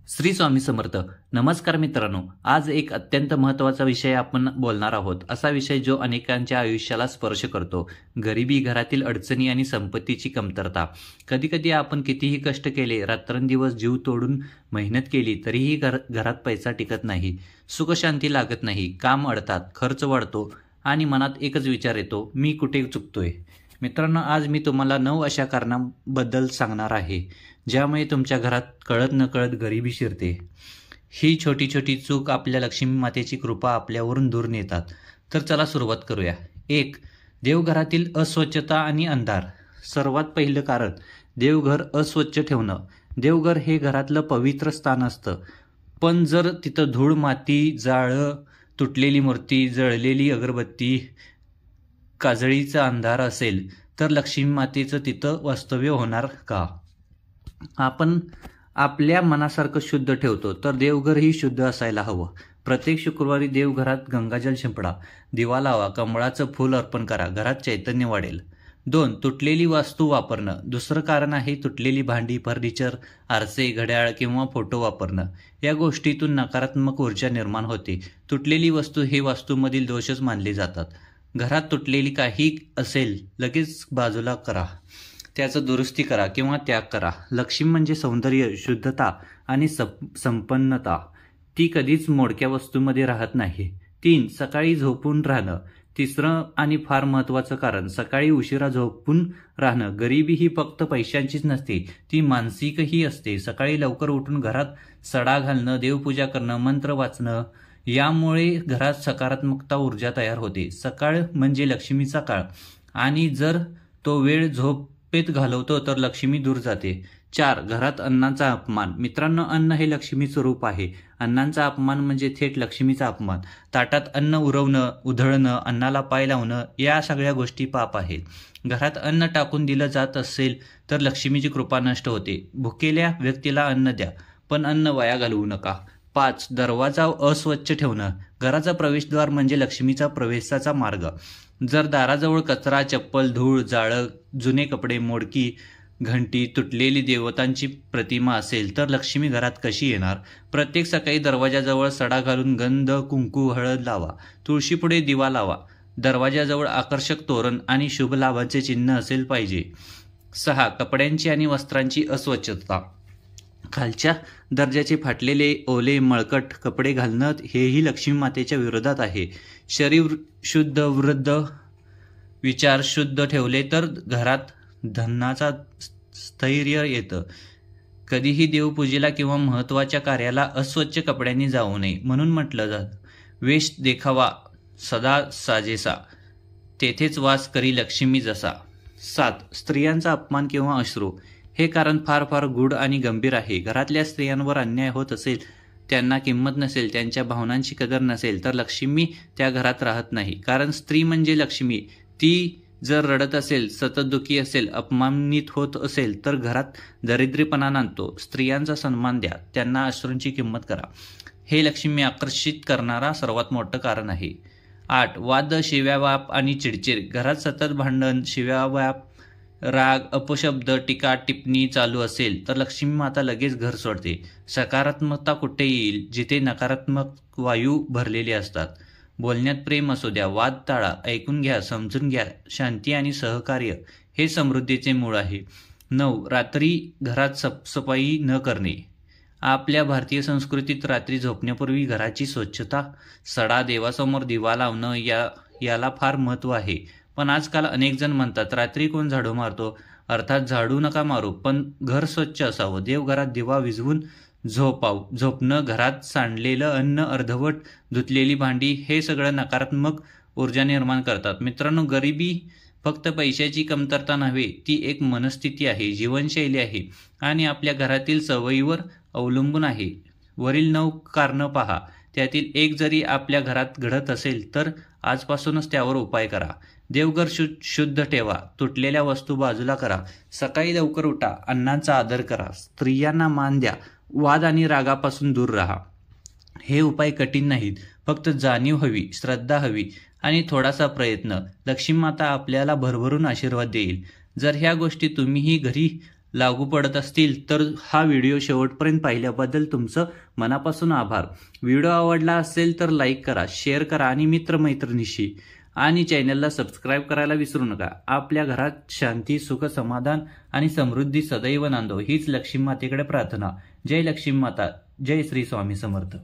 श्री स्वामी समर्थ. नमस्कार मित्रांनो, आज एक अत्यंत महत्त्वाचा विषय आपण बोलणार आहोत. असा विषय जो अनेकांच्या आयुष्याला स्पर्श करतो. गरिबी, घरातील अडचणी आणि संपत्तीची कमतरता. कधीकधी आपण कितीही कष्ट केले, रात्रंदिवस जीव तोडून मेहनत केली तरीही घरात पैसा टिकत नाही, सुखशांती लागत नाही, काम अडतात, खर्च वाढतो आणि मनात एकच विचार येतो, मी कुठे चुकतोय. मित्रांनो, आज मी तुम्हाला 9 अशा कारणांबद्दल सांगणार आहे ज्यामुळे तुमच्या घरात कळत नकळत गरिबी शिरते. ही छोटी छोटी चूक आपल्या लक्ष्मी मातेची कृपा आपल्यावरून दूर नेतात. तर चला सुरुवात करूया. 1. देवघरातील अस्वच्छता आणि अंधार. सर्वात पहिलं कारण देवघर अस्वच्छ ठेवणं. देवघर हे घरातलं पवित्र स्थान असतं, पण जर तिथं धूळ, माती, जाळं, तुटलेली मूर्ती, जळलेली अगरबत्ती, काजळीचा अंधार असेल तर लक्ष्मी मातेचं तिथं वास्तव्य होणार का? आपण आपल्या मनासारखं शुद्ध ठेवतो तर देवघरही शुद्ध असायला हवं. प्रत्येक शुक्रवारी देवघरात गंगाजल शिंपडा, दिवा लावा, कमळाचं फूल अर्पण करा, घरात चैतन्य वाढेल. 2. तुटलेली वास्तू वापरणं. दुसरं कारण आहे तुटलेली भांडी, फर्निचर, आरसे, घड्याळ किंवा फोटो वापरणं. या गोष्टीतून नकारात्मक ऊर्जा निर्माण होते. तुटलेली वस्तू हे वास्तूमधील दोषच मानले जातात. घरात तुटलेली काही असेल लगेच बाजूला करा, त्याचं दुरुस्ती करा किंवा त्याग करा. लक्ष्मी म्हणजे सौंदर्य, शुद्धता आणि संपन्नता. ती कधीच मोडक्या वस्तूमध्ये राहत नाही. 3. सकाळी झोपून राहणं. तिसरं आणि फार महत्त्वाचं कारण सकाळी उशिरा झोपून राहणं. गरिबी ही फक्त पैशांचीच नसते, ती मानसिकही असते. सकाळी लवकर उठून घरात सडा घालणं, देवपूजा करणं, मंत्र वाचणं, यामुळे घरात सकारात्मकता ऊर्जा तयार होते. सकाळ म्हणजे लक्ष्मीचा काळ आणि जर तो वेळ झोपेत घालवतो तर लक्ष्मी दूर जाते. 4. घरात अन्नाचा अपमान. मित्रांनो, अन्न हे लक्ष्मीचं रूप आहे. अन्नाचा अपमान म्हणजे थेट लक्ष्मीचा अपमान. ताटात अन्न उरवणं, उधळणं, अन्नाला पाय लावणं या सगळ्या गोष्टी पाप आहेत. घरात अन्न टाकून दिलं जात असेल तर लक्ष्मीची कृपा नष्ट होते. भुकेल्या व्यक्तीला अन्न द्या, पण अन्न वाया घालवू नका. 5. दरवाजा अस्वच्छ ठेवणं. घराचा प्रवेशद्वार म्हणजे लक्ष्मीचा प्रवेशाचा मार्ग. जर दाराजवळ कचरा, चप्पल, धूळ, जाळं, जुने कपडे, मोडकी घंटी, तुटलेली देवतांची प्रतिमा असेल तर लक्ष्मी घरात कशी येणार? प्रत्येक सकाळी दरवाजाजवळ सडा घालून गंध, कुंकू, हळद लावा. तुळशीपुढे दिवा लावा. दरवाजाजवळ आकर्षक तोरण आणि शुभ लाभाचे चिन्ह असेल पाहिजे. 6. कपड्यांची आणि वस्त्रांची अस्वच्छता. खालच्या दर्जाचे फाटलेले, ओले, मळकट कपडे घालणं हेही लक्ष्मी मातेच्या विरोधात आहे. शरीर शुद्ध, वृद्ध, विचार शुद्ध ठेवले तर घरात धनाचा स्थैर्य येतं. कधीही देवपूजेला किंवा महत्त्वाच्या कार्याला अस्वच्छ कपड्यांनी जाऊ नये. म्हणून म्हटलं जातं, वेश देखावा सदा साजेसा, तेथेच वास करी लक्ष्मी जसा. 7. स्त्रियांचा अपमान किंवा अश्रू. हे कारण फार गूढ आणि गंभीर आहे. घरातल्या स्त्रियांवर अन्याय होत असेल, त्यांना किंमत नसेल, त्यांच्या भावनांची कदर नसेल तर लक्ष्मी त्या घरात राहत नाही. कारण स्त्री म्हणजे लक्ष्मी. ती जर रडत असेल, सतत दुःखी असेल, अपमानित होत असेल तर घरात दरिद्रीपणा नांदतो. स्त्रियांचा सन्मान द्या, त्यांना अश्रूंची किंमत करा. हे लक्ष्मी आकर्षित करणारा सर्वात मोठं कारण आहे. 8. वाद, शिव्यावाप आणि चिडचिड. घरात सतत भांडण, शिव्यावाप, राग, अपशब्द, टीका टिप्पणी चालू असेल तर लक्ष्मी माता लगेच घर सोडते. सकारात्मकता कुठे येईल जिथे नकारात्मक वायू भरलेले असतात. बोलण्यात प्रेम असू द्या, वाद टाळा, ऐकून घ्या, समजून घ्या. शांती आणि सहकार्य हे समृद्धीचे मूळ आहे. 9. रात्री घरात साफसफाई न करणे. आपल्या भारतीय संस्कृतीत रात्री झोपण्यापूर्वी घराची स्वच्छता, सडा, देवासमोर दिवा लावणं याला फार महत्त्व आहे. पण आजकाल अनेक जण म्हणतात, रात्री कोण झाडू मारतो? अर्थात झाडू नका मारू, पण घर स्वच्छ असावं. देवघरात दिवा विझवून झोपणं, घरात सांडलेलं अन्न, अर्धवट धुतलेली भांडी हे सगळं नकारात्मक ऊर्जा निर्माण करतात. मित्रांनो, गरिबी फक्त पैशाची कमतरता नव्हे, ती एक मनस्थिती आहे, जीवनशैली आहे आणि आपल्या घरातील सवयीवर अवलंबून आहे. वरील 9 कारणं पहा, त्यातील एक जरी आपल्या घरात घडत असेल तर आजपासूनच त्यावर उपाय करा. देवघर शुद्ध ठेवा, तुटलेल्या वस्तू बाजूला करा, सकाळी लवकर उठा, अन्नाचा आदर करा, स्त्रियांना मान द्या, वाद आणि रागापासून दूर राहा. हे उपाय कठीण नाहीत, फक्त जाणीव हवी, श्रद्धा हवी आणि थोडासा प्रयत्न. लक्ष्मी माता आपल्याला भरभरून आशीर्वाद देईल. जर ह्या गोष्टी तुम्हीही घरी लागू पडत असतील तर हा व्हिडिओ शेवटपर्यंत पाहिल्याबद्दल तुमचं मनापासून आभार. व्हिडिओ आवडला असेल तर लाईक करा, शेअर करा आणि मित्रमैत्रिणीशी आणि चॅनलला सबस्क्राईब करायला विसरू नका. आपल्या घरात शांती, सुख, समाधान आणि समृद्धी सदैव नांदो हीच लक्ष्मी मातेकडे प्रार्थना. जय लक्ष्मी माता, जय श्री स्वामी समर्थ.